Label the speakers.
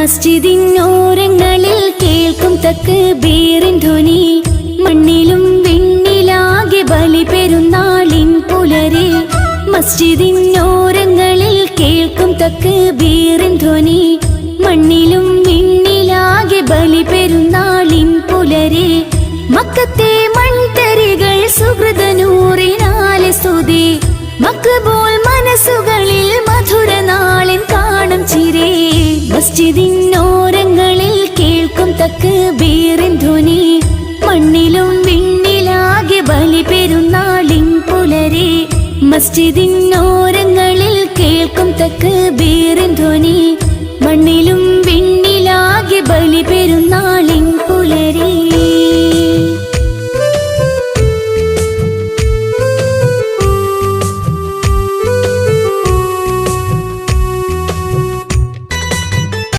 Speaker 1: മസ്ജിദിനോരങ്ങളിൽ കേൾക്കും തക്ബീറിൻ ധ്വനി. മണ്ണിലും വിണ്ണിലാകെ ബലി പെരുന്നാളിൻ പുലരെ. മസ്ജിദിനോരങ്ങളിൽ കേൾക്കും തക്ബീറിൻ ധ്വനി. മണ്ണിലും വിണ്ണിലാകെ ബലി പെരുന്നാളിൻ പുലരെ. മക്കത്തെ മൺതരികൾ സുഹൃതനൂറിനാലെ സ്തുതി. മക്ബൂൽ മനസ്സുകളിൽ മധുര നാളിൻ കാണും ചിരേ. മസ്ജിദിനോരങ്ങളിൽ കേൾക്കും തക്ബീറിൻ ധ്വനി. മണ്ണിലും വിണ്ണിലാകെ ബലി പെരുന്നാളിൻ പുലരെ. മസ്ജിദിനോരങ്ങളിൽ കേൾക്കും തക്ബീറിൻ ധ്വനി. മണ്ണിലും വിണ്ണിലാകെ ബലി പെരുന്നാളിൻ